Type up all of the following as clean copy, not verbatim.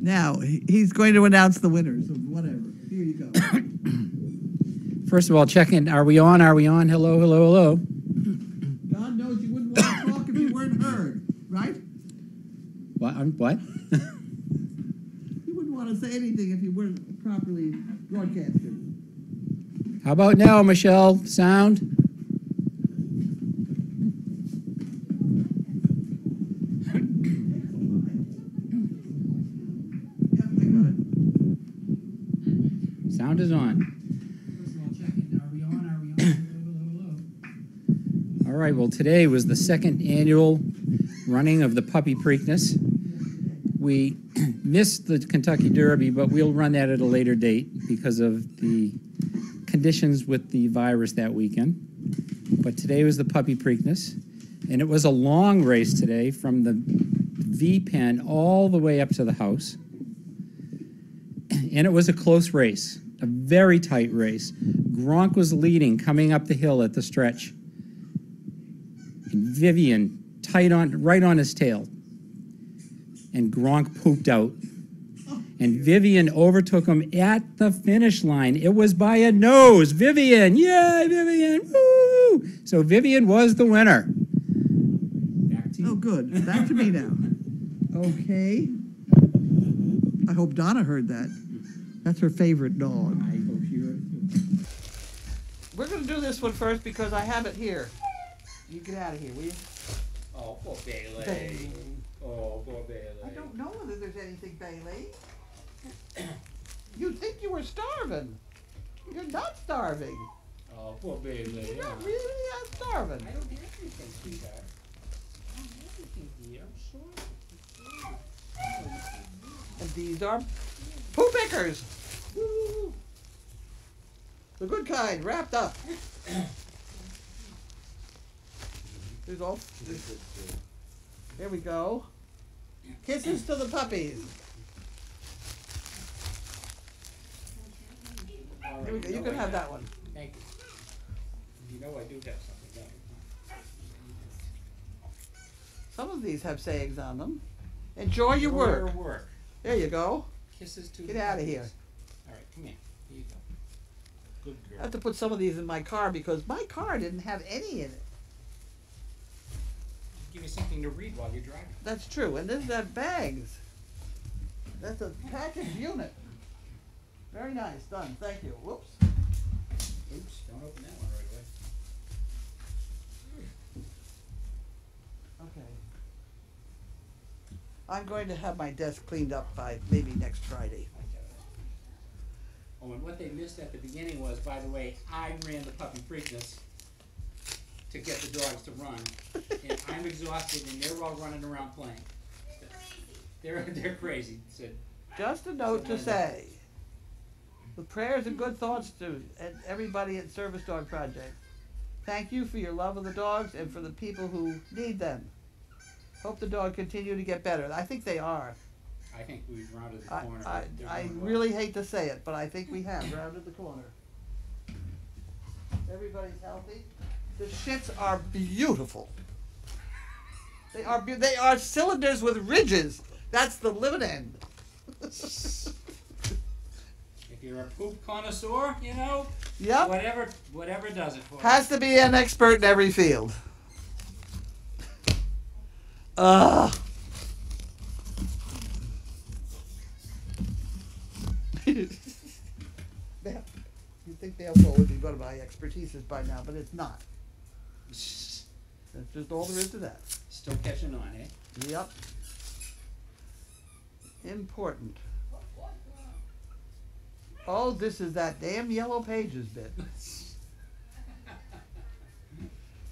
Now, he's going to announce the winners of whatever. Here you go. First of all, check in. Are we on? Are we on? Hello, hello, hello. God knows you wouldn't want to talk if you weren't heard, right? What? What? You wouldn't want to say anything if you weren't properly broadcasted. How about now, Michelle? Sound? Sound is on. All right, well, today was the second annual running of the Puppy Preakness. We missed the Kentucky Derby, but we'll run that at a later date because of the conditions with the virus that weekend. But today was the Puppy Preakness, and it was a long race today from the V pen all the way up to the house. And it was a close race, a very tight race. Gronk was leading coming up the hill at the stretch. And Vivian right on his tail. And Gronk pooped out. And Vivian overtook him at the finish line. It was by a nose. Vivian, yay, Vivian, woo! So Vivian was the winner. Back to you. Oh, good. Back to me now. Okay. I hope Donna heard that. That's her favorite dog. I hope she heard it. We're going to do this one first because I have it here. You get out of here, will you? Oh, poor Bailey. Bailey. Oh, poor Bailey. I don't know whether there's anything, Bailey. You'd think you were starving. You're not starving. Oh, poor Bailey. You're not really not starving. I don't have anything, sweetheart. I don't have anything here. I'm sorry. And these are poo pickers. Woo. The good kind, wrapped up. There's all. There we go. Kisses to the puppies. Here we go. You can have that one. Thank you. You know I do have something, don't you? Some of these have sayings on them. Enjoy your work. There you go. Kisses to Get the out of puppies. here. All right, come here. Here you go. Good girl. I have to put some of these in my car because my car didn't have any in it. Give you something to read while you're driving. That's true. And this is that bags. That's a package unit. Very nice. Done. Thank you. Whoops. Oops, don't open that one right away. Okay. I'm going to have my desk cleaned up by maybe next Friday. Oh, and what they missed at the beginning was, by the way, I ran the Puppy Preakness to get the dogs to run. And I'm exhausted, and they're all running around playing. They're crazy. Said, Just a note to say, with prayers and good thoughts to everybody at Service Dog Project, thank you for your love of the dogs and for the people who need them. Hope the dog continue to get better. I think they are. I think we've rounded the corner. I really hate to say it, but I think we have rounded the corner. Everybody's healthy. The shits are beautiful. They are cylinders with ridges. That's the limit end. If you're a poop connoisseur, you know, Yep. whatever does it for you. Has to be an expert in every field. You'd think the alcohol would be one of my expertises by now, but it's not. That's just all there is to that. Still catching on, eh? Yep. Important. Oh, this is that damn Yellow Pages bit.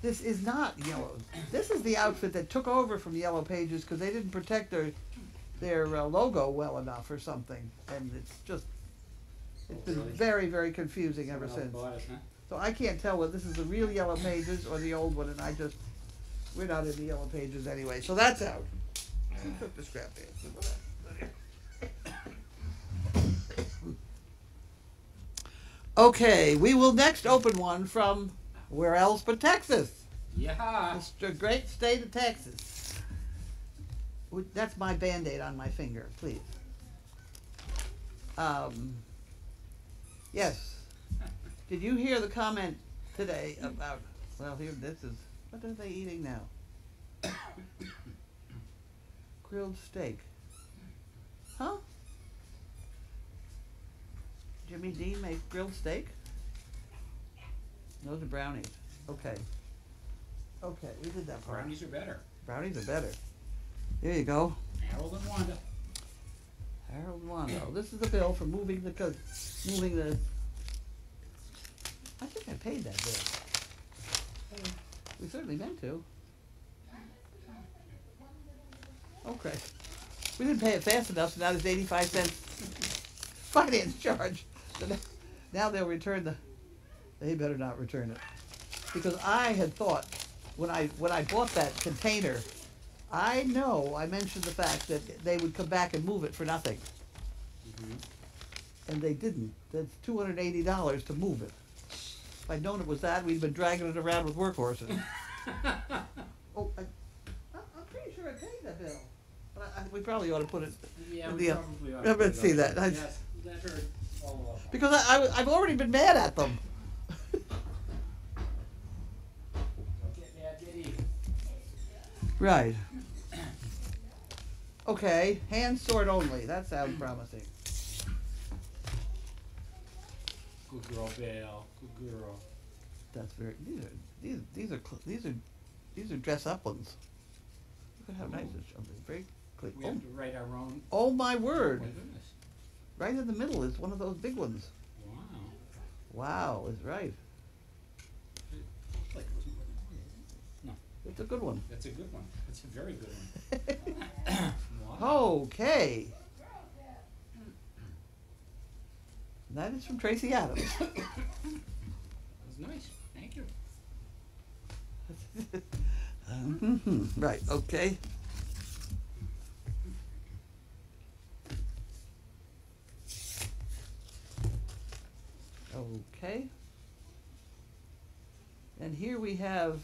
This is not Yellow. This is the outfit that took over from Yellow Pages because they didn't protect their logo well enough or something, and it's been very, very confusing ever since. So I can't tell whether this is the real Yellow Pages or the old one, and we're not in the Yellow Pages anyway. So that's out. Who took the scrap there? Okay, we will next open one from where else but Texas. Yeah. The great state of Texas. That's my Band-Aid on my finger, please. Yes. Did you hear the comment today about, well, here, this is, what are they eating now? Grilled steak. Huh? Jimmy Dean makes grilled steak? Those are brownies. Okay. Okay, we did that part. Brownies are better. Brownies are better. There you go. Harold and Wanda. Harold Wando. This is the bill for moving the, moving the, I think I paid that bill. We certainly meant to. Okay. We didn't pay it fast enough, so now there's 85 cents finance charge. So now they'll return the, they better not return it. Because I had thought, when I bought that container, I know I mentioned the fact that they would come back and move it for nothing. And they didn't. That's $280 to move it. If I'd known it was that, we'd been dragging it around with workhorses. Oh, I'm pretty sure I paid that bill. But we probably ought to put it Yeah, in we the, probably ought yeah, to let's put it see up. that. Yes, that heard all of us. Because I've already been mad at them. Don't get mad, get even. Right. Okay, hand sort only. That sounds promising. Good girl, Belle. Good girl. That's very. These are dress up ones. Look at how nice it's. Very clean. We have to write our own. Oh my Oh word! my goodness. Right in the middle is one of those big ones. Wow. Wow, is right. Looks like it was more than one, isn't it? No, It's a good one. that's a good one. That's a very good one. Wow. Okay. That is from Tracy Adams. That was nice. Thank you. Right, okay. Okay. And here we have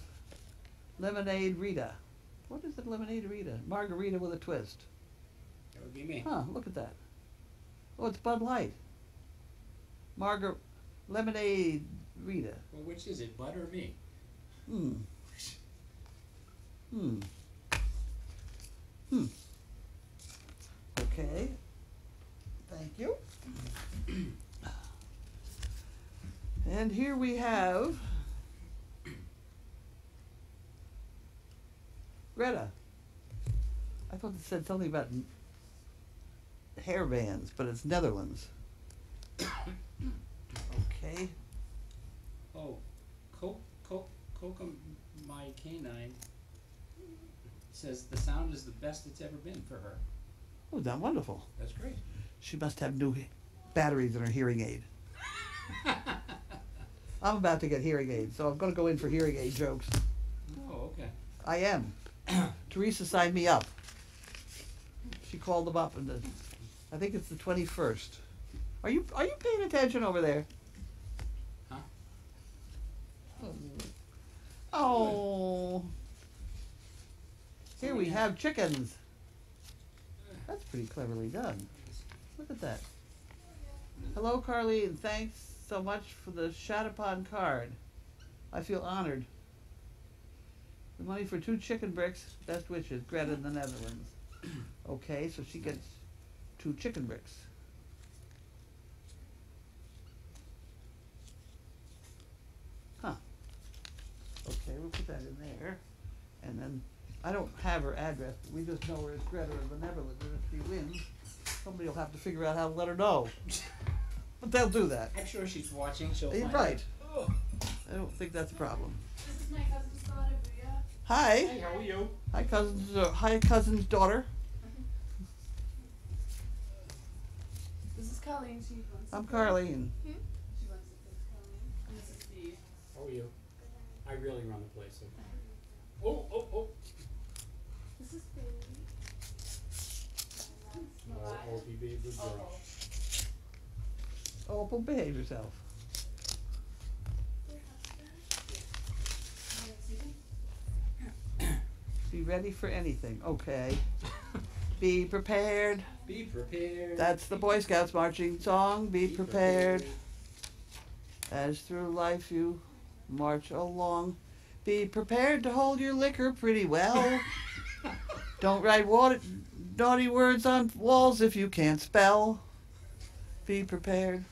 Lemonade Rita. What is it, Lemonade Rita? Margarita with a twist. That would be me. Huh, look at that. Oh, it's Bud Light. Lemonade Rita. Well, which is it, Bud or me? Hmm. Hmm. Hmm. Okay. Thank you. And here we have Greta. I thought it said something about hair bands, but it's Netherlands. Okay. Oh, Coca my canine says the sound is the best it's ever been for her. Oh, that's wonderful. That's great. She must have new batteries in her hearing aid. I'm about to get hearing aids, so I'm going to go in for hearing aid jokes. Oh, okay. I am. Teresa signed me up. She called them up, and I think it's the 21st. Are you paying attention over there? Huh? Oh. Here we have chickens. That's pretty cleverly done. Look at that. Hello, Carleen. Thanks so much for the Shatapon card. I feel honored. The money for 2 chicken bricks. Best wishes. Greta in the Netherlands. Okay, so she gets 2 chicken bricks. Huh. Okay, we'll put that in there. And then, I don't have her address, but we just know her as Greta in the Netherlands, and if she wins, somebody will have to figure out how to let her know. But they'll do that. I'm sure she's watching. She'll You're find right. out. Oh. I don't think that's a problem. This is my cousin's daughter, Bria. Hi. Hey, how are you? Hi, cousin's daughter. This is Colleen. She wants to I'm play. Carleen. She wants to play with Colleen. And this is Steve. How are you? I really run the place. So. Oh. This is Bailey. And that's Oh, Mariah. Opie, be a good girl. Oh, well, behave yourself. And that's Susan. Be ready for anything. Okay. Be prepared. Be prepared. That's the Boy Scouts marching song. Be prepared. As through life you march along. Be prepared to hold your liquor pretty well. Don't write naughty words on walls if you can't spell. Be prepared.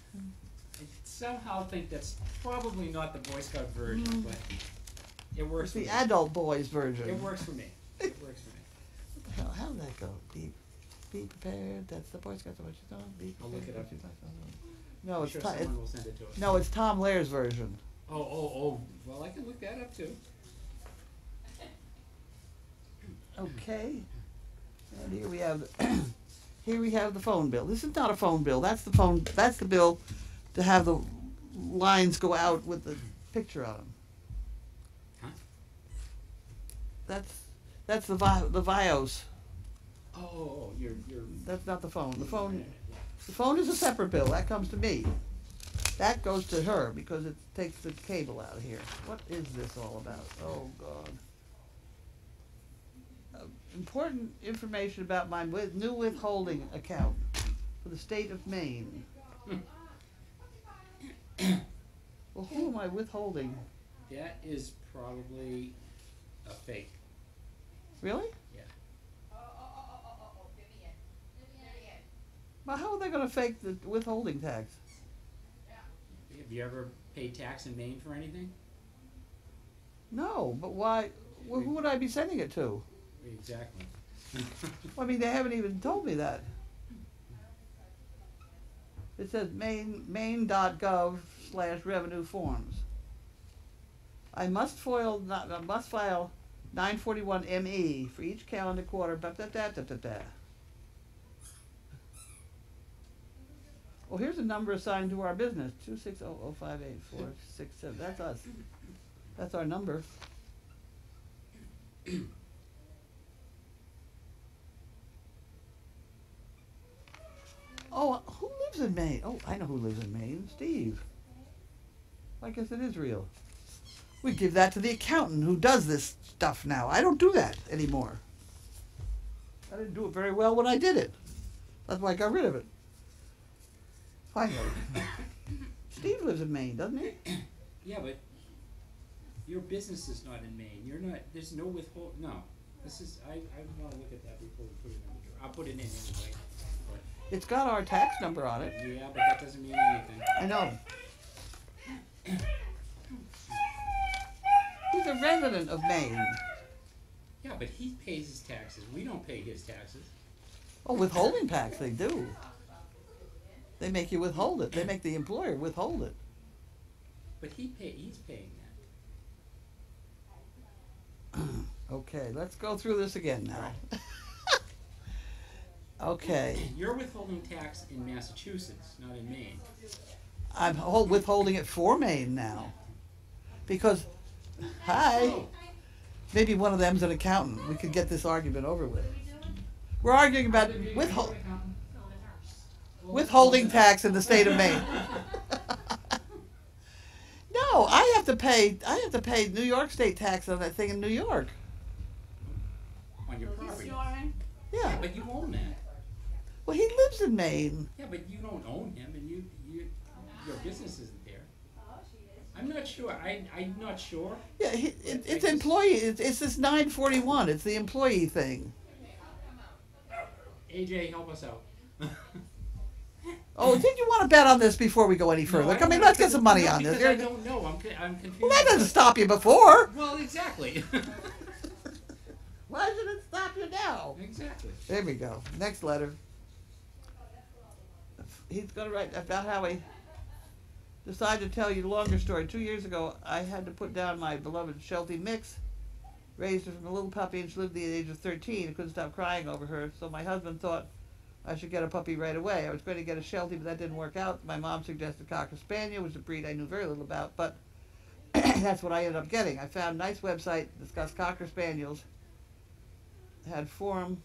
I somehow think that's probably not the Boy Scout version, but it works It's for the me. adult boys version. It works for me. It works for me. What the hell? How did that go? Be prepared. That's the Boy Scouts marching song. Be I'll prepared. look it up. No, I'm it's sure Tom, someone will send it to us. no, it's Tom Lair's version. Oh. Well, I can look that up too. Okay. And here we have here we have the phone bill. This is not a phone bill. That's the phone. That's the bill to have the lines go out with the picture on them. Huh? That's the Vios. Oh, you're. That's not the phone. The phone is a separate bill. That comes to me. That goes to her because it takes the cable out of here. What is this all about? Oh God. Important information about my new withholding account for the state of Maine. Well, who am I withholding? That is probably a fake. Really? Yeah. Well, how are they going to fake the withholding tax? Have you ever paid tax in Maine for anything? No, but why? Well, who would I be sending it to? Exactly. Well, I mean, they haven't even told me that. It says maine.gov/revenue forms. I must file 941 ME for each calendar quarter. Well, here's a number assigned to our business: 260058467. That's us. That's our number. Oh, who lives in Maine? Oh, I know who lives in Maine. Steve. I guess it is real. We give that to the accountant who does this stuff now. I don't do that anymore. I didn't do it very well when I did it. That's why I got rid of it. Finally. Steve lives in Maine, doesn't he? Yeah, but your business is not in Maine. You're not. There's no withhold. No. This is. I want to look at that before we put it in the drawer. I'll put it in anyway. It's got our tax number on it. Yeah, but that doesn't mean anything. I know. He's a resident of Maine. Yeah, but he pays his taxes. We don't pay his taxes. Oh, withholding tax, they do. They make you withhold it. They make the employer withhold it. But he's paying that. Okay, let's go through this again now. Okay, You're withholding tax in Massachusetts, not in Maine. I'm withholding it for Maine now. Because, hi, maybe one of them's an accountant. We could get this argument over with. We're arguing about withholding tax in the state of Maine. No, I have to pay New York state tax on that thing in New York. On your He's property. snoring. Yeah. But you own that. Well, he lives in Maine. Yeah, but you don't own him, and your business isn't there. I'm not sure. I'm not sure. Yeah, it's employee. It's this 941. It's the employee thing. AJ, help us out. Oh, did you want to bet on this before we go any further? I mean, let's get some money on this. Because I don't know. I'm confused. Well, that doesn't stop you before. Well, exactly. Why should it stop you now? Exactly. There we go. Next letter. He's going to write about how he decided to tell you a longer story. 2 years ago, I had to put down my beloved Sheltie Mix. Raised her from a little puppy, and she lived to the age of 13. I couldn't stop crying over her, so my husband thought I should get a puppy right away. I was going to get a Sheltie, but that didn't work out. My mom suggested Cocker Spaniel, which is a breed I knew very little about, but that's what I ended up getting. I found a nice website, discussed Cocker Spaniels, had forum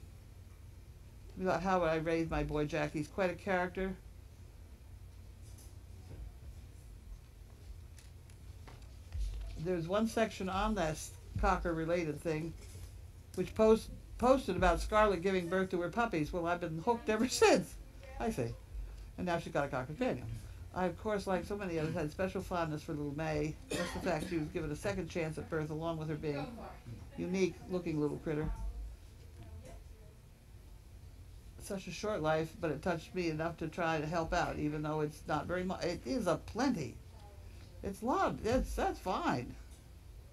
about how I raised my boy Jack. He's quite a character. There's one section on that Cocker related thing which posted about Scarlett giving birth to her puppies. Well, I've been hooked ever since. I see. And now she's got a Cocker Spaniel. I, of course, like so many others, had special fondness for little May. Just the fact she was given a second chance at birth, along with her being unique-looking little critter. Such a short life, but it touched me enough to try to help out, even though it's not very much. It is a plenty. It's a lot. That's fine.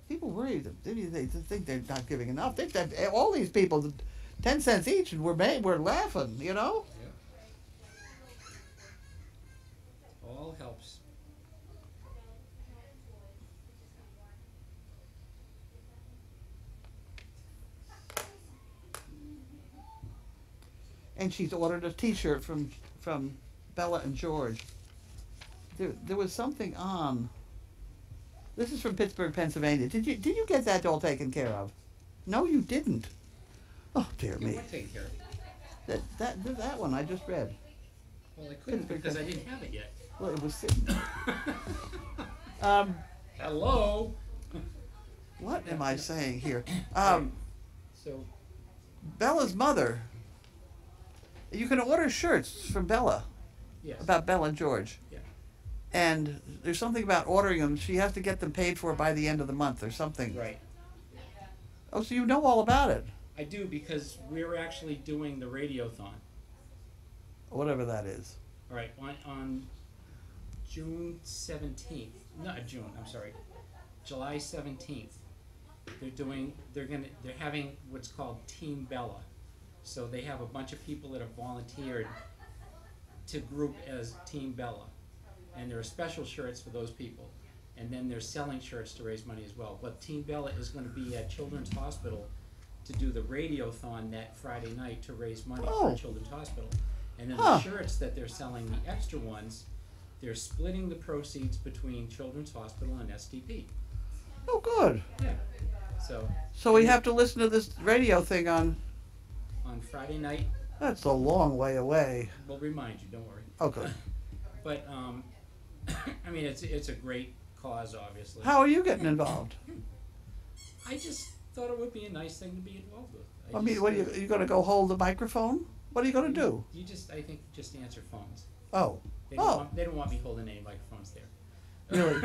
People worry that they think they're not giving enough. Think that all these people, 10 cents each, and we're laughing, you know. All helps. And she's ordered a T-shirt from Bella and George. There was something on. This is from Pittsburgh, Pennsylvania. Did you get that all taken care of? No, you didn't. Oh dear Yeah, me. what take care of? That one I just read. Well, I couldn't because I didn't have it yet. Well, it was sitting. Hello. What am I saying here? So Bella's mother. You can order shirts from Bella yes. about Bella and George. Yeah. And there's something about ordering them. She has to get them paid for by the end of the month or something. Right. Oh, so you know all about it. I do because we're actually doing the radiothon. Whatever that is. All right, on June 17th. Not June. I'm sorry. July 17th. They're having what's called Team Bella. So they have a bunch of people that have volunteered to group as Team Bella. And there are special shirts for those people. And then they're selling shirts to raise money as well. But Team Bella is going to be at Children's Hospital to do the radiothon that Friday night to raise money for Children's Hospital. And then the shirts that they're selling, the extra ones, they're splitting the proceeds between Children's Hospital and STP. Oh, good. Yeah. So we have to listen to this radio thing on. On Friday night, That's a long way away. we'll remind you, don't worry. Okay. But, I mean, it's a great cause, obviously. How are you getting involved? I just thought it would be a nice thing to be involved with. I mean, what are you going to go hold the microphone? What are you going to do? You just, I think, just answer phones. Oh. They don't want me holding any microphones there. Really?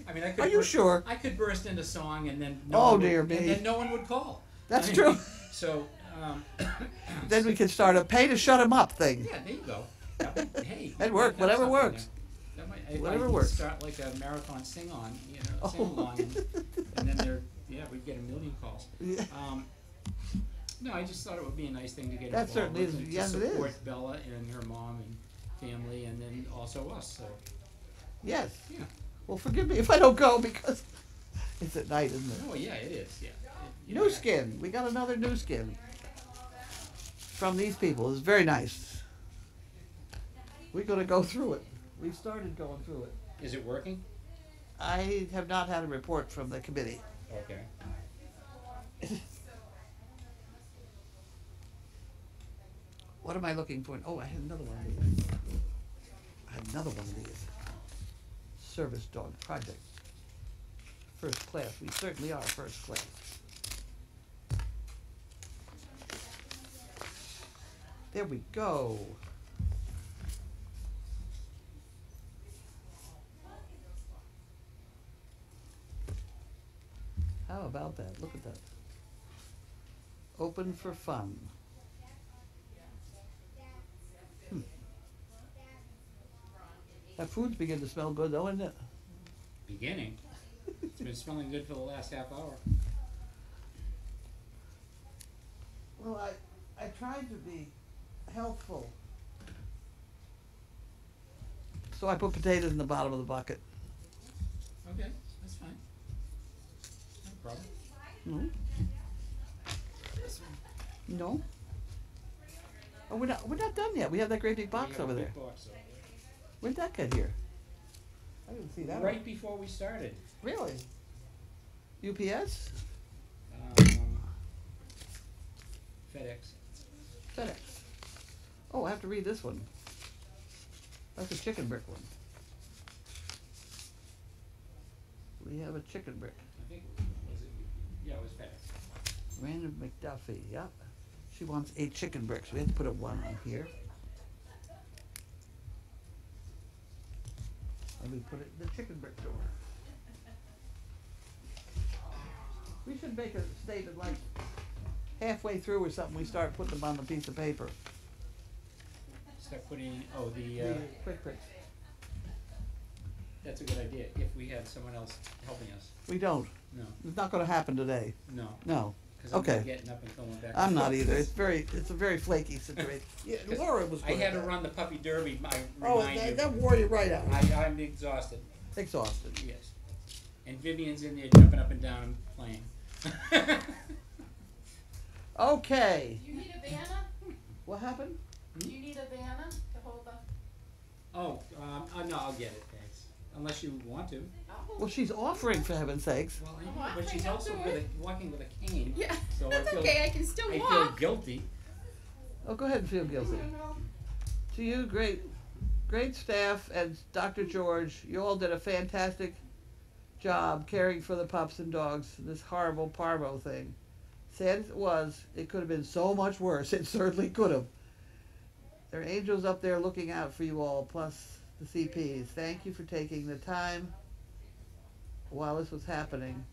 I mean, I could. Are you sure? I could burst into song and then. Dear me. And then no one would call. That's true. So. Then we could start a pay to shut him up thing. Yeah, there you go. Hey. That'd work. have Whatever something works. there. That might, Whatever I could works. Start like a marathon sing-on, sing along, and then we'd get a million calls. Yeah. No, I just thought it would be a nice thing to get That involved certainly with is. and Yes, to it is. support Bella and her mom and family, and then also us. So Yes. yeah. Well, forgive me if I don't go because it's at night, isn't it? Oh yeah, it is. Yeah. New skin. We got another new skin from these people. It's very nice. We're going to go through it. We started going through it. Is it working? I have not had a report from the committee. Okay. What am I looking for? Oh, I had another one of these. I had another one of these. Service dog project. First class. We certainly are first class. There we go. How about that? Look at that. Open for fun. That food's beginning to smell good though, isn't it? Beginning. It's been smelling good for the last half hour. Well, I tried to be healthful. So I put potatoes in the bottom of the bucket. Okay, that's fine. No problem. No? No? Oh, we're not done yet. We have that great big box We have a over big there. box over there. When did that get here? I didn't see that. Right before we started. Really? UPS? FedEx. FedEx. Oh, I have to read this one. That's a chicken brick one. We have a chicken brick. I think was it? Yeah, it was FedEx. Random McDuffie, yep. She wants 8 chicken bricks. We have to put a 1 on here. And we put it in the chicken brick drawer. We should make a statement like halfway through or something, we start putting them on the piece of paper. Start putting, oh, The quick bricks. that's a good idea, if we had someone else helping us. We don't. No, It's not gonna happen today. no, No. because I'm Okay. not getting up and going back. I'm and not forth. either. It's a very flaky situation. Yeah, 'Cause Laura was I good had at to that. run the puppy derby, I Oh, remind you. that wore you right out. I'm exhausted, Exhausted. yes. And Vivian's in there jumping up and down and playing. Okay. You need a Vanna? What happened? You need a Vanna to hold the. Oh, no, I'll get it, thanks, unless you want to. Well, she's offering, for heaven's sakes. Well, I I'm know, but offering, she's I'll also do with it. walking with a cane. Yeah, So that's I feel, okay. I can still I feel walk. guilty. Oh, go ahead and feel guilty. To you, great staff, and Dr. George, you all did a fantastic job caring for the pups and dogs. This horrible parvo thing. Sad as it was, it could have been so much worse. It certainly could have. There are angels up there looking out for you all, plus the CPs. Thank you for taking the time while this was happening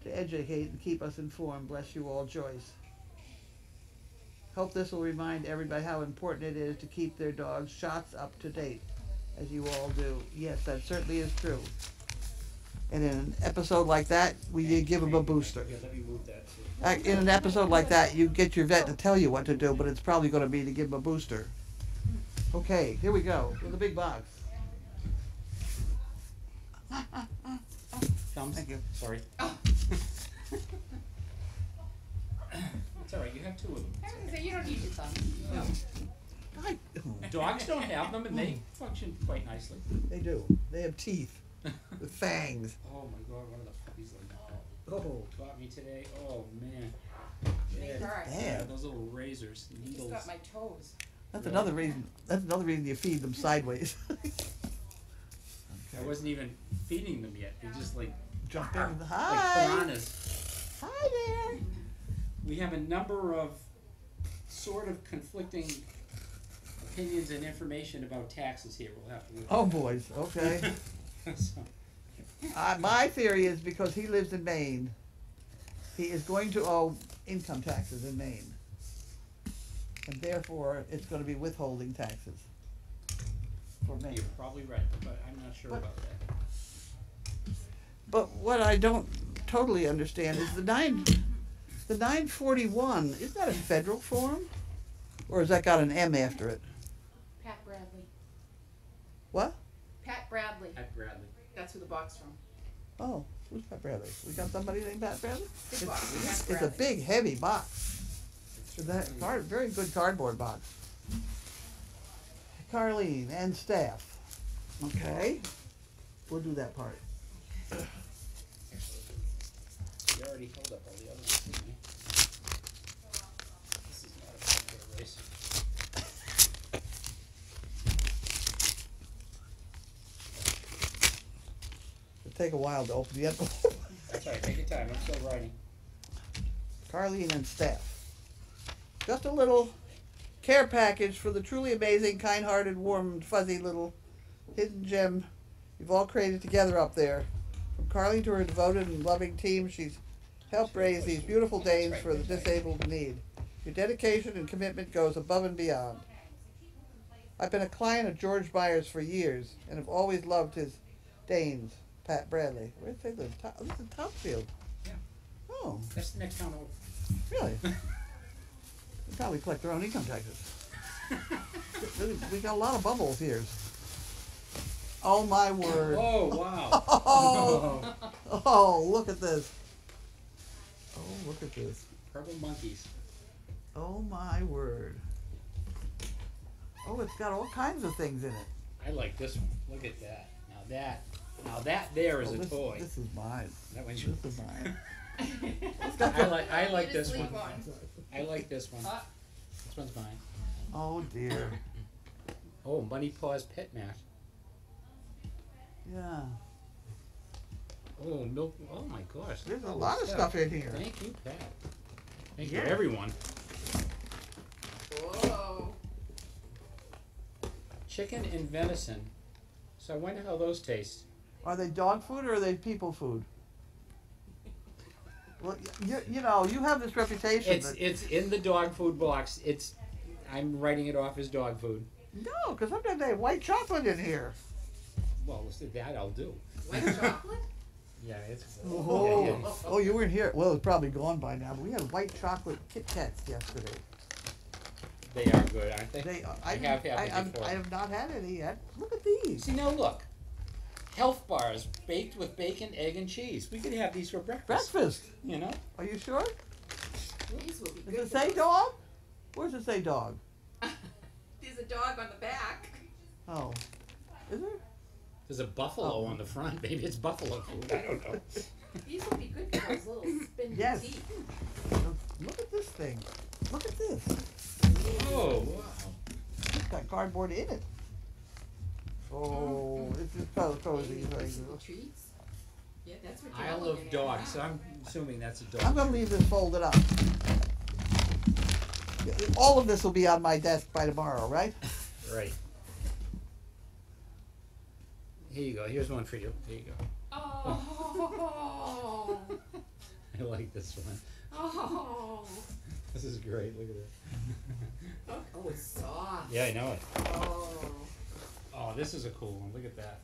to educate and keep us informed. Bless you all, Joyce. Hope this will remind everybody how important it is to keep their dogs' shots up to date, as you all do. Yes, that certainly is true. And in an episode like that, we give them a booster. Yeah, let me move that. So. In an episode like that, you get your vet to tell you what to do, but it's probably going to be to give them a booster. Okay, here we go with a big box. Thumbs? Thank you. Sorry. It's all right, you have 2 of them. I was gonna say, you don't need your thumb. I, Dogs don't have them, and they function quite nicely. they do. They have teeth with fangs. Oh my God, one of the puppies like that. Oh, Got me today. Oh man. They hurt. Yeah, damn. those little razors, Just needles. got my toes. That's another reason. That's another reason you feed them sideways. I wasn't even feeding them yet. They just like Jump in. like Hi. piranhas. Hi there. We have a number of sort of conflicting opinions and information about taxes here. We'll have to look. Oh, boys. Okay. So, My theory is because he lives in Maine, he is going to owe income taxes in Maine. And therefore, it's going to be withholding taxes for Maine. you're probably right, but I'm not sure But- about that. But what I don't totally understand is the 941, is that a federal form? Or has that got an M after it? Pat Bradley. What? Pat Bradley. At Bradley. That's who the box from. Oh, who's Pat Bradley? We got somebody named Pat Bradley? Big box. Pat It's a Bradley. big, heavy box. It's that very good cardboard box. Carlene and staff. Okay. We'll do that part. You already held up all the other ones, didn't you? This is not a bad race. It'll take a while to open the envelope. That's all right, take your time, I'm still writing. Carlene and staff. Just a little care package for the truly amazing, kind-hearted, warm, fuzzy little hidden gem you've all created together up there. From Carlene to her devoted and loving team, she's helped raise these beautiful Danes for the disabled in need. Your dedication and commitment goes above and beyond. I've been a client of George Myers for years and have always loved his Danes. Pat Bradley. Where'd they live? Oh, this is Topsfield. Yeah. Oh, That's the next town over. really? We probably collect our own income taxes. Really, we got a lot of bubbles here. Oh my word. Oh, wow. Oh, oh, look at this. Oh, look at this. Purple monkeys. Oh my word. Oh, it's got all kinds of things in it. I like this one. Look at that. Now that there is Oh, a this, toy. This is mine. That one's This is mine. I like You to this sleep one. on. I like this one. Ah. This one's mine. Oh dear. Oh, Money Paws Pet Mat. Yeah. Oh, milk. Oh my gosh. There's look a at all lot this of stuff in here. Thank you, Pat. Thank you, Yeah. everyone. Whoa. Chicken and venison. So I wonder how those taste. Are they dog food or are they people food? Well, you know, you have this reputation. It's in the dog food box. I'm writing it off as dog food. No, because sometimes they have white chocolate in here. Well, that I'll do. White chocolate? Yeah, it's. Oh, Yeah, yeah. oh, you weren't here. Well, it's probably gone by now. But we had white chocolate Kit Kats yesterday. They are good, aren't they? They, I didn't- have had them before. I have not had any yet. Look at these. See now, look. Health bars baked with bacon, egg, and cheese. We could have these for breakfast. Breakfast. You know. Are you sure? These will be Does good. it say dog? Where does it say dog? There's a dog on the back. Oh, is there? There's a buffalo on the front. Maybe it's buffalo food. I don't know. These will be good for those little spindly Yes. teeth. Look at this thing. Look at this. Oh wow. It's got cardboard in it. Oh, it's just so cozy. Maybe those little treats. Yeah, that's what you're Isle looking of at. Dogs. So I'm assuming that's a dog. I'm gonna leave this folded up. All of this will be on my desk by tomorrow, right? Right. Here you go. Here's one for you. Here you go. Oh. I like this one. Oh. This is great. Look at it. Oh, it's soft. Yeah, I know it. Oh. Oh, this is a cool one. Look at that.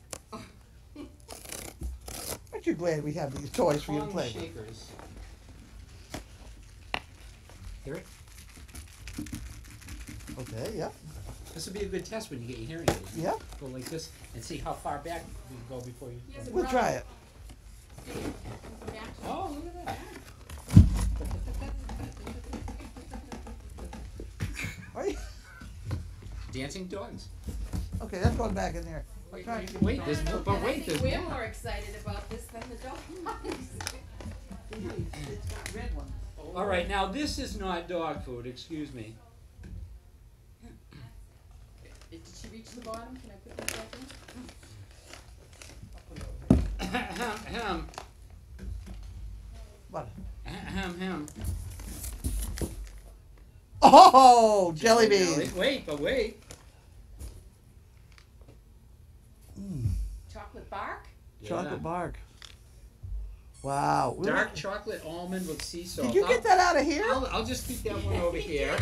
Aren't you glad we have these toys for you to Pong play with? shakers. Hear it? Okay, yeah, This would be a good test when you get your hearing aids. yeah. Go like this and see how far back you can go before you. Yes, We'll try it. Oh, look at that. Are you? Dancing dogs. Okay, that's going back in there. I'm Wait, trying to wait, keep it there's going. more, but And I wait, think there's we're more. more excited about this than the dogs. It's got red ones. All right, now this is not dog food. Excuse me. Did she reach the bottom? Can I put that back in? Ahem, What? ahem. Oh, jelly beans. Wait, but wait. Chocolate bark? Chocolate Yeah. bark. Wow. Dark chocolate almond with sea salt. Did you get that out of here? I'll just keep that one over here.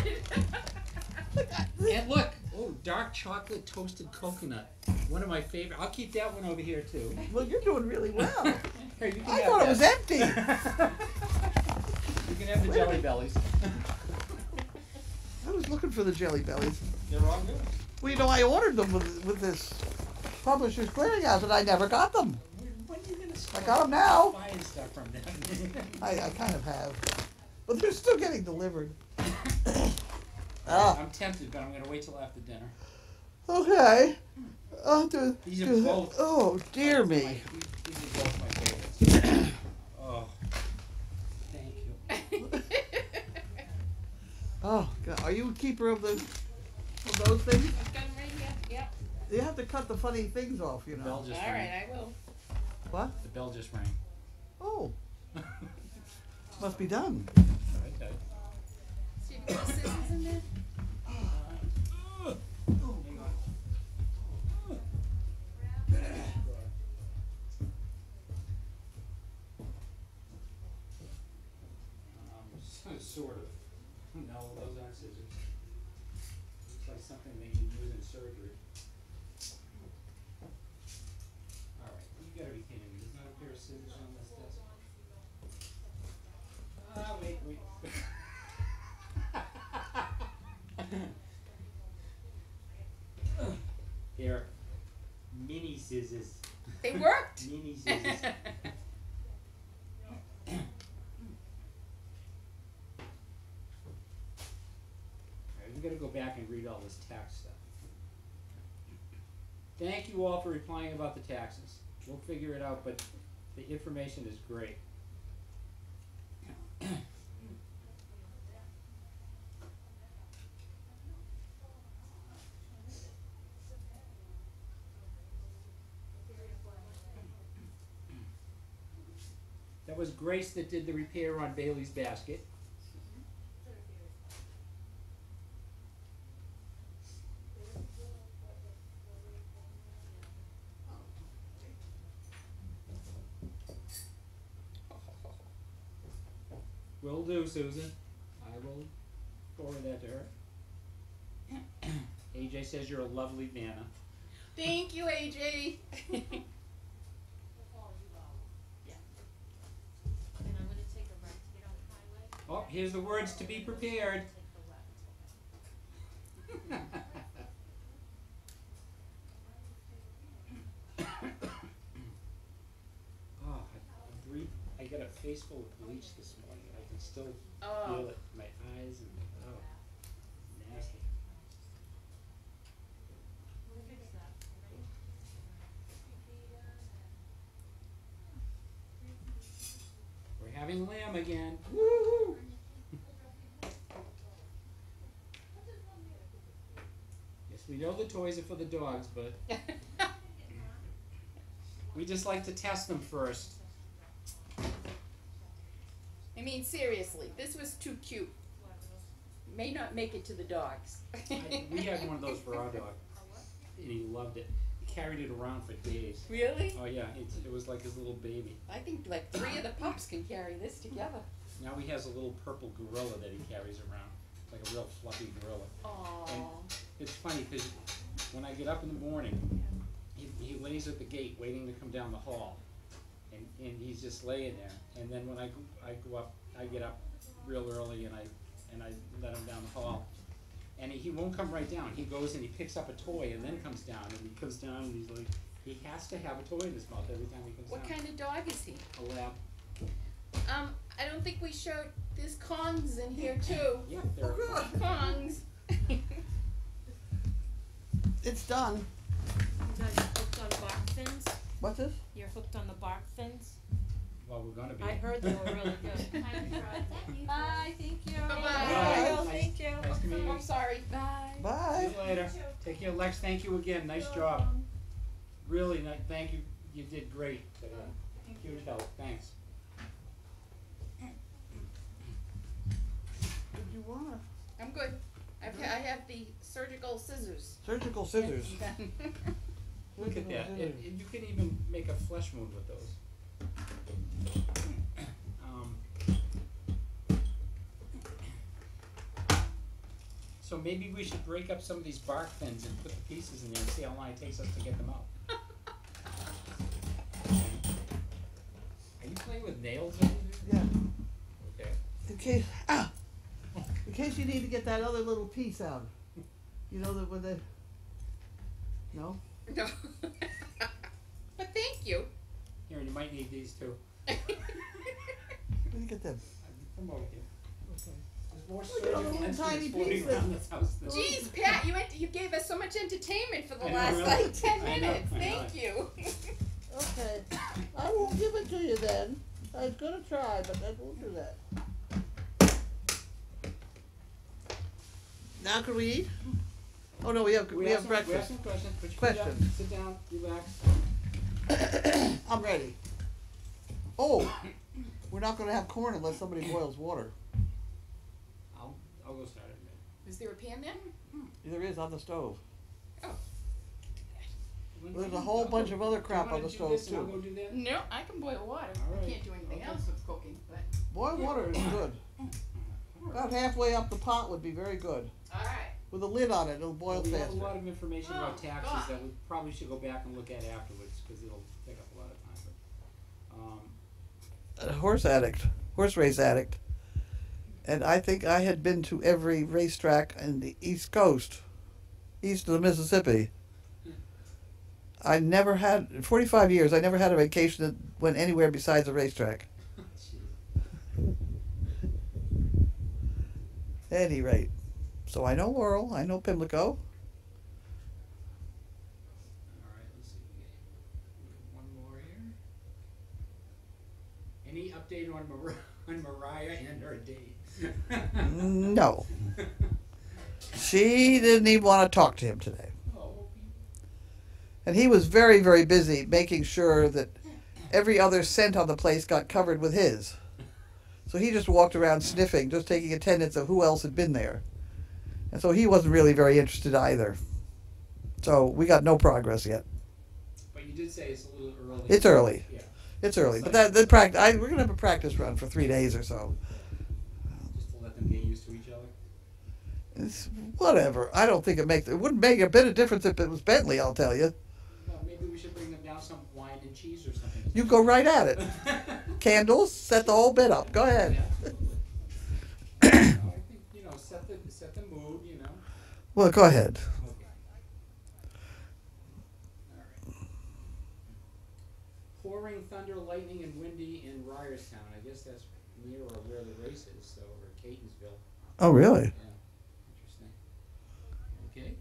And look, oh, dark chocolate toasted coconut. One of my favorite. I'll keep that one over here too. Well, you're doing really well. Here, you can I have thought it was that. empty. You can have the Wait a jelly minute. bellies. I was looking for the jelly bellies. They're all good. Well, you know, I ordered them with this Publishers Clearinghouse, and I never got them. When are you gonna I start got them now. buying stuff from them? I kind of have, but they're still getting delivered. Ah, I'm tempted, but I'm gonna wait till after dinner. okay. These are both- Oh dear These me. are both my favorites. Oh, thank you. Oh God, are you a keeper of those things? I've got them right here. Yep. You have to cut the funny things off, you The know. bell just All rang. right, I will. What? The bell just rang. Oh, must be done. Okay. See if you got scissors in there? Sort of. No, those aren't scissors. Looks like something they could use in surgery. Alright, you gotta be kidding me. There's not a pair of scissors on this desk. Wait. Here. Mini scissors. They worked. Mini scissors. Alright, we gotta go back and read all this tax stuff. Thank you all for replying about the taxes. We'll figure it out, but the information is great. That was Grace that did the repair on Bailey's basket. Will do, Susan. I will forward that to her. AJ says you're a lovely Vanna. Thank you, AJ. And I'm gonna take a right to get on the highway. Oh, here's the words to be prepared. Take the left. Oh, I got a face full of bleach this morning. I can still Oh, feel it in my eyes and oh, nasty. We'll fix that. We're having lamb again. Woo-hoo! Yes, we know the toys are for the dogs, but we just like to test them first. I mean, seriously, this was too cute. May not make it to the dogs. We had one of those for our dog, and he loved it. He carried it around for days. Really? Oh yeah, it was like his little baby. I think like 3 of the pups can carry this together. Now he has a little purple gorilla that he carries around, like a real fluffy gorilla. Oh. It's funny because when I get up in the morning, he lays at the gate waiting to come down the hall, and he's just laying there. And then when I go up, I get up real early and I let him down the hall, and he won't come right down. He goes and he picks up a toy and then comes down, and he comes down and he's like, he has to have a toy in his mouth every time he comes What down. kind of dog is he? A lab. I don't think we showed, there's Kongs in here too. Yeah, they're Kongs. It's done. You guys hooked on bark fins? What's this? You're hooked on the bark fins? well, we're gonna be. I heard they were really good. Bye, thank you. Bye-bye. Bye. Thank you. Nice to meet you. I'm sorry. Bye. See Bye. you later. Take care, Lex. Thank you again. Nice job. Really nice. Thank you. You did great. Huge help. Thanks. Did you wanna? I'm good. I have the surgical scissors. Surgical scissors. Look at that. You can even make a flesh wound with those. So maybe we should break up some of these bark fins and put the pieces in there and see how long it takes us to get them out. Are you playing with nails over there? Yeah. Okay. In case you need to get that other little piece out. You know that when they. No. No. But thank you. Here, you might need these too. Let me get them. Come over here. Okay. There's more Look at all the surgical little tiny instruments floating pieces. around this house. than- Jeez, Pat, you gave us so much entertainment for the I know, last really. like 10 I know, minutes. I know Thank it. you. Okay. I won't give it to you then. I was gonna try, but I won't do that. Now can we eat? Oh no, we have We breakfast. have some questions. Put your feet up, Questions. sit down, relax. I'm ready. Oh, we're not gonna have corn unless somebody boils water. I'll go start it in a minute. Is there a pan there? There is on the stove. Oh. There's a whole bunch of other crap on the stove I'll too. go do that. No, I can boil water. All right. I can't do anything Okay. else with cooking, but Boiled water is good. About halfway up the pot would be very good. all right. With a lid on it, it'll boil We have a faster. lot of information about Oh, taxes God. that we probably should go back and look at afterwards, cause it'll take up a lot of time, A horse race addict. And I think I had been to every racetrack in the East Coast, east of the Mississippi. I never had, in 45 years, I never had a vacation that went anywhere besides a racetrack. Jeez. At any rate. So I know Laurel, I know Pimlico. Alright, let's see, we got one more here. Any update on Mariah and her date? No. She didn't even want to talk to him today. Oh, And he was very, very busy making sure that every other cent on the place got covered with his. So he just walked around sniffing, just taking attendance of who else had been there. And so he wasn't really very interested either. So we got no progress yet. but you did say it's a little early. It's early. Yeah. It's early, but we're gonna have a practice run for 3 days or so. news to each other? It's whatever. I don't think it wouldn't make a bit of difference if it was Bentley, I'll tell you. Well, maybe we should bring them down some wine and cheese or something. You go right at it. Candles, set the whole bit up. Go ahead. I think, set the mood, Well, go ahead. Okay. All right. Pouring thunder, lightning, and windy in Ryerstown. I guess that's near or where the race is, so, or Catonsville. Oh, really? Yeah. Interesting. Okay.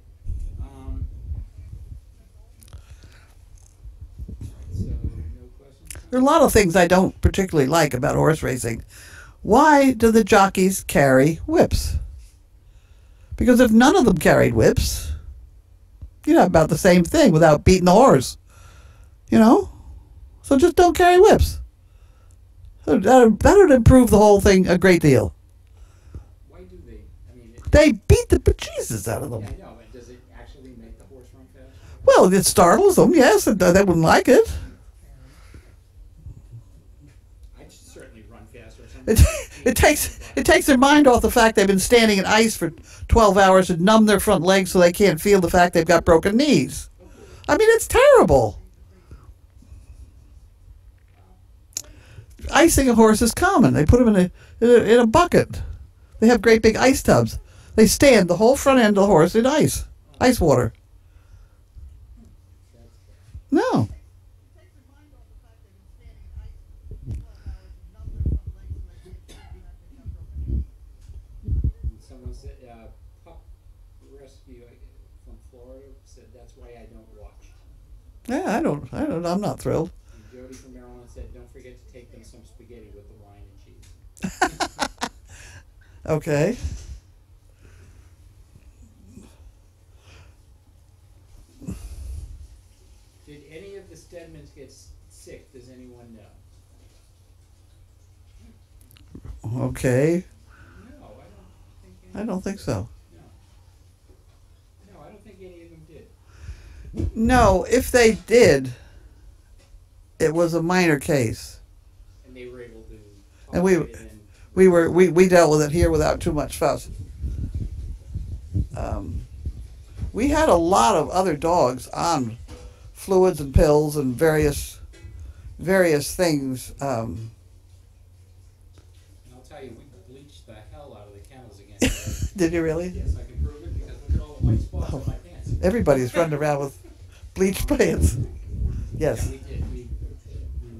So, no questions? There are a lot of things I don't particularly like about horse racing. Why do the jockeys carry whips? Because if none of them carried whips, you'd have about the same thing without beating the horse. So just don't carry whips. That would improve the whole thing a great deal. Why do they? I mean, They beat the bejesus out of them. yeah, I know, and does it actually make the horse run fast? Well, it startles them, yes, and they wouldn't like it. I'd certainly run faster. It takes their mind off the fact they've been standing in ice for 12 hours and numb their front legs so they can't feel the fact they've got broken knees. I mean, it's terrible. Icing a horse is common. They put them in a bucket. They have great big ice tubs. They stand the whole front end of the horse in ice water. No. Someone said, Pup Rescue from Florida said that's why I don't watch. Yeah, I'm not thrilled. And Jody from Maryland said, don't forget to take them some spaghetti with the wine and cheese. Okay. Did any of the Stedmans get sick? Does anyone know? Okay. No, I don't think I don't think so. No, I don't think any of them did. No, if they did, it was a minor case. And they were able to And we- tolerate it and We dealt with it here without too much fuss. We had a lot of other dogs on fluids and pills and various things. And I'll tell you, we bleached the hell out of the kennels again. Did you really? Yes, I can prove it because look at all the white spots on my pants. Everybody's running around with bleached pants. Yes. Yeah, we did. We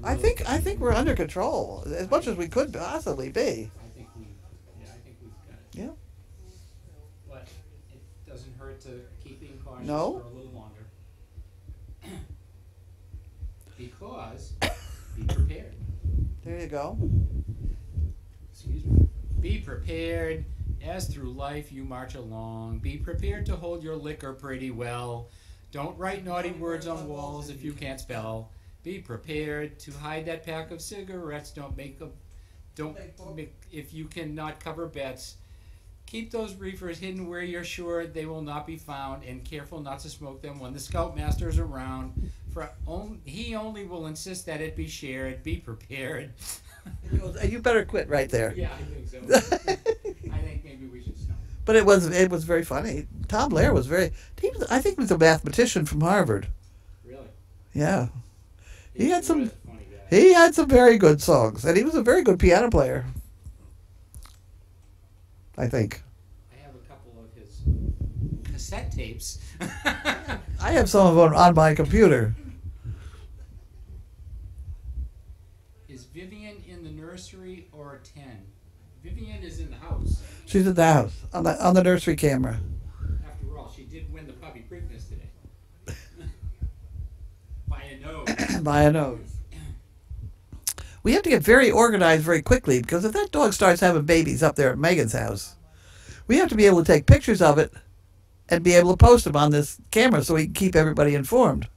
I think we're under control as much as we could possibly be. I think we've got it. Yeah. But it doesn't hurt to keep being cautious No. for a little longer. Because, be prepared. There you go. Excuse me. Be prepared as through life you march along. Be prepared to hold your liquor pretty well. Don't write naughty words on walls if you can't spell. Be prepared to hide that pack of cigarettes. Don't make if you cannot cover bets. Keep those reefers hidden where you're sure they will not be found, and careful not to smoke them when the scoutmaster is around. For he only will insist that it be shared. Be prepared. You better quit right there. Yeah, I think so. I think maybe we should stop. But it was very funny. Tom Blair was I think he was a mathematician from Harvard. Really? Yeah. He had He's a some really funny guy. He had some very good songs, and he was a very good piano player. I think. I have a couple of his cassette tapes. I have some of them on my computer. Is Vivian in the nursery or 10? Vivian is in the house. She's in the house on the nursery camera. After all, she did win the puppy Preakness today. By a nose. By a nose. We have to get very organized very quickly, because if that dog starts having babies up there at Megan's house, we have to be able to take pictures of it and be able to post them on this camera so we can keep everybody informed.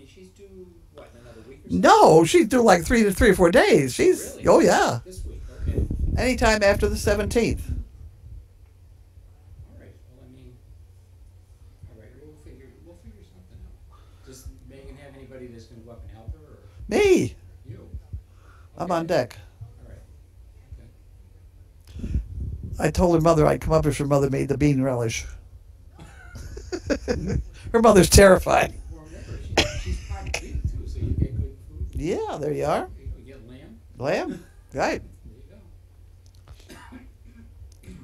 She's due, what, in another week or so? No, she's due like 3 or 4 days. She's Really? Oh yeah, This week, okay. anytime after the 17th. All right, well, all right, we'll figure something out. Does Megan have anybody that's going to go up and help her, or Me, you? I'm Okay. on deck. All right, okay. I told her mother I'd come up if her mother made the bean relish. Her mother's terrified. Well, remember, she's part of it too, so you get good food. Yeah, there you are. You get lamb. Lamb, right. There you go.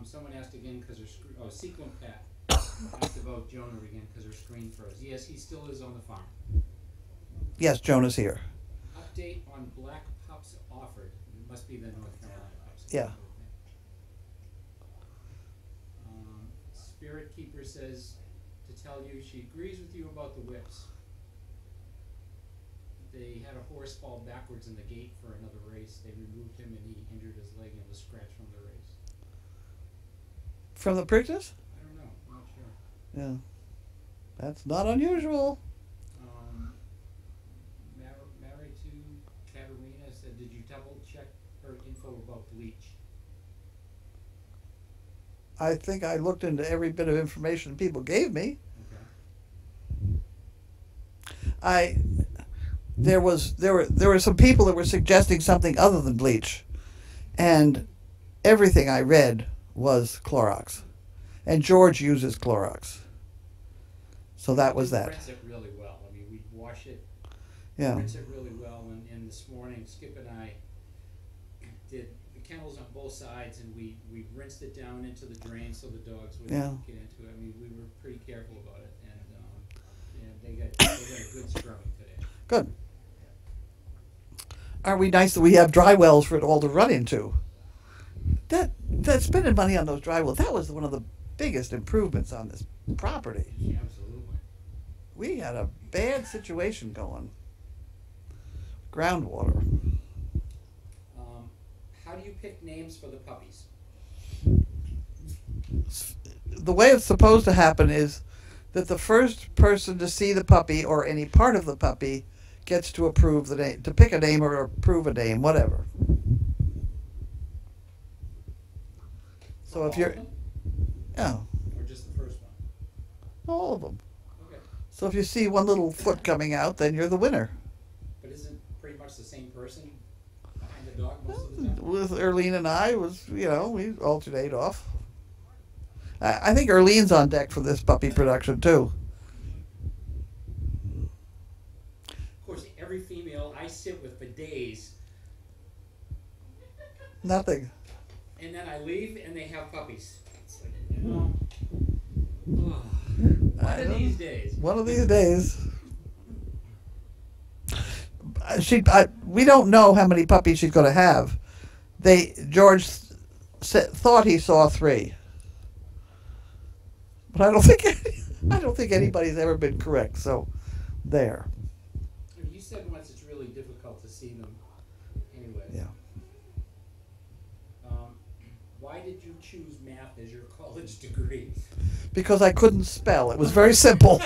Someone asked again because her screen. Oh, Sequin Pat asked about Jonah again because her screen froze. Yes, he still is on the farm. Yes, Jonah's here. Update on black pups offered. It must be the North Carolina pups. Yeah. Spirit Keeper says to tell you she agrees with you about the whips. They had a horse fall backwards in the gate for another race. They removed him and he injured his leg and was scratched from the race. From the Preakness? I don't know. I'm not sure. Yeah. That's not unusual. Married to Katerina said, did you double check her info about bleach? I think I looked into every bit of information people gave me. Okay. There were some people that were suggesting something other than bleach, and everything I read was Clorox, and George uses Clorox, so that was that. Rinse it really well. I mean, we wash it, Yeah. rinse it really well, and this morning Skip and I did the kennels on both sides, and we rinsed it down into the drain so the dogs wouldn't Yeah. get into it. I mean, we were pretty careful about it, and they got a good scrubbing today. Good. Aren't we nice that we have dry wells for it all to run into? That spending money on those dry wells, that was one of the biggest improvements on this property. Yeah, absolutely. We had a bad situation going. Groundwater. How do you pick names for the puppies? The way it's supposed to happen is that the first person to see the puppy or any part of the puppy gets to approve the name, to pick a name or approve a name, whatever. So if All you're, of them? yeah, Or just the first one? all of them. Okay. So if you see one little foot coming out, then you're the winner. But isn't pretty much the same person behind the dog most of the time? With Erlene and I we alternate off. I think Erlene's on deck for this puppy production too. Of course, every female I sit with for days, Nothing. and then I leave and they have puppies. It's like, you know, one of these days. One of these days. We don't know how many puppies she's going to have. George thought he saw 3, but I don't think anybody's ever been correct. So, there. You said once it's really difficult to see them anyway. Yeah. Why did you choose math as your college degree? Because I couldn't spell. It was very simple.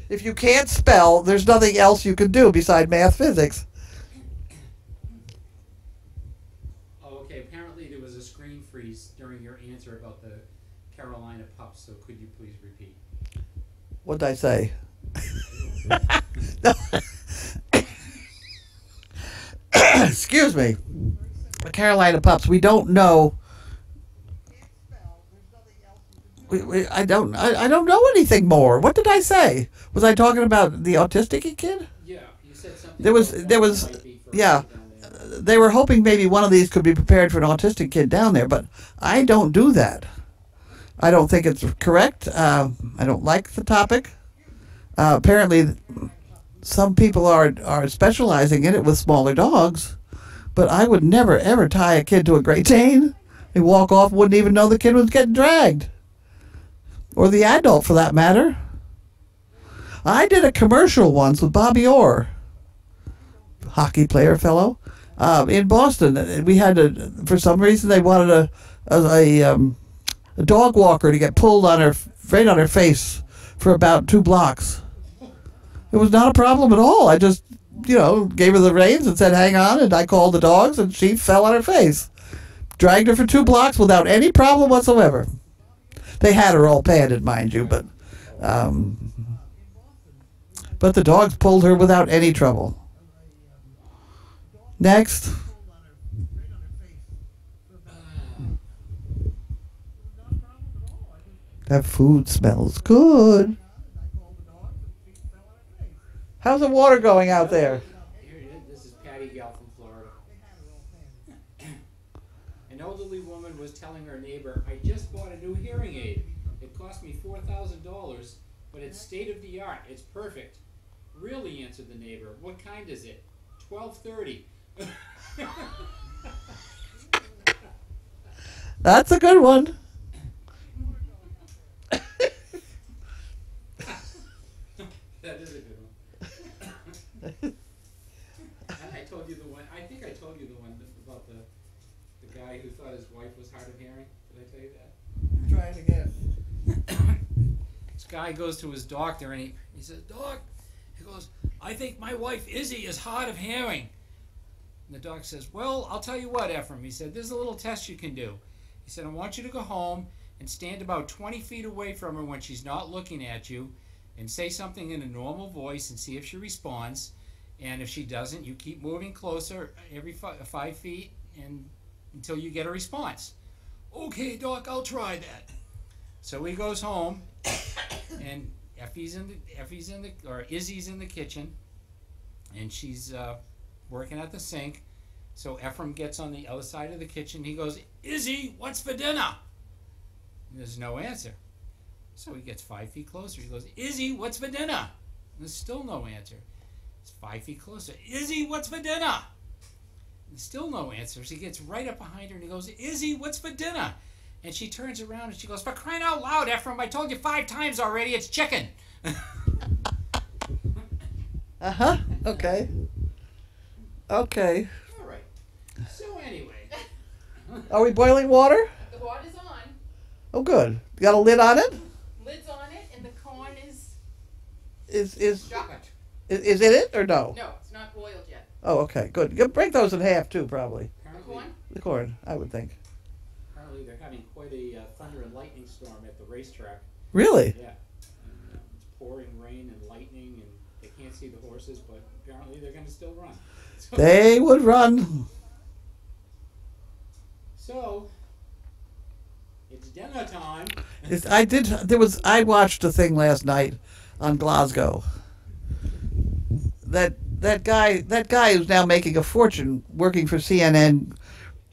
If you can't spell, there's nothing else you can do beside math, physics. Oh, okay. Apparently there was a screen freeze during your answer about the Carolina pups, so could you please repeat? What did I say? Excuse me. The Carolina pups. We don't know. I don't know anything more. What did I say? Was I talking about the autistic kid? Yeah, you said something. There was yeah. They were hoping maybe one of these could be prepared for an autistic kid down there, but I don't do that. I don't think it's correct. I don't like the topic. Apparently, some people are specializing in it with smaller dogs, but I would never ever tie a kid to a Great Dane. They walk off, wouldn't even know the kid was getting dragged, or the adult for that matter. I did a commercial once with Bobby Orr, hockey player fellow, in Boston. We had for some reason they wanted a dog walker to get pulled right on her face for about 2 blocks. It was not a problem at all. I just, gave her the reins and said, hang on, and I called the dogs, and she fell on her face. Dragged her for 2 blocks without any problem whatsoever. They had her all padded, mind you, but the dogs pulled her without any trouble. Next. That food smells good. How's the water going out there? Here it is. This is Patty Gal from Florida. An elderly woman was telling her neighbor, I just bought a new hearing aid. It cost me $4,000, but it's state of the art. It's perfect. Really, answered the neighbor. What kind is it? 1230. That's a good one. That is a good one. And I told you the one. I think I told you the one about the guy who thought his wife was hard of hearing. Did I tell you that? Try it again. This guy goes to his doctor and he says, Doc, he goes, I think my wife Izzy is hard of hearing. And the doc says, well, I'll tell you what, Ephraim. He said, there's a little test you can do. He said, I want you to go home and stand about 20 feet away from her when she's not looking at you and say something in a normal voice and see if she responds. And if she doesn't, you keep moving closer every 5 feet and until you get a response. Okay, Doc, I'll try that. So he goes home, and Izzy's in the kitchen, and she's working at the sink. So Ephraim gets on the other side of the kitchen. He goes, Izzy, what's for dinner? And there's no answer. So he gets 5 feet closer. He goes, Izzy, what's for dinner? And there's still no answer. It's 5 feet closer. Izzy, what's for dinner? And still no answer. So he gets right up behind her and he goes, Izzy, what's for dinner? And she turns around and she goes, for crying out loud, Ephraim, I told you 5 times already, it's chicken. Uh-huh. Okay. Okay. All right. So anyway. Are we boiling water? The water's on, Oh, good. You got a lid on it? lid's on it, and the corn is Is shocked. it it or no? No, it's not boiled yet. Oh, okay. Good. You break those in half too, probably. The Apparently, corn? The corn, I would think. apparently they're having quite a thunder and lightning storm at the racetrack. Really? Yeah. And, it's pouring rain and lightning, and they can't see the horses, but apparently they're going to still run. So, They would run. so it's dinner time. I watched a thing last night on Glasgow. That guy who's now making a fortune working for CNN,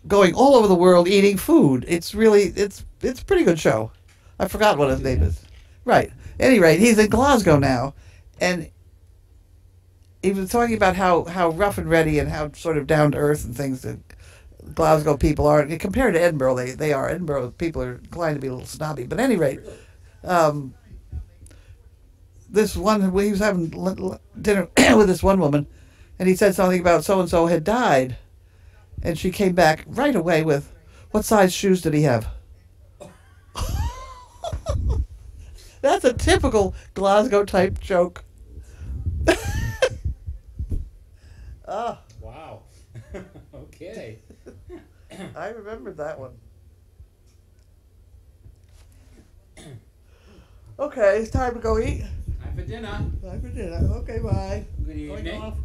going all over the world eating food. It's a pretty good show. I forgot what his name is. Right. At any rate, he's in Glasgow now, and he was talking about how rough and ready and how sort of down to earth and things that Glasgow people are. And compared to Edinburgh, they are. Edinburgh people are inclined to be a little snobby. But at any rate, this one, he was having dinner with this one woman, and he said something about so-and-so had died. And she came back right away with, what size shoes did he have? That's a typical Glasgow-type joke. Oh, Wow. Okay. I remembered that one. Okay, it's time to go eat. Time for dinner. Time for dinner. Okay, bye. Good Going evening. off.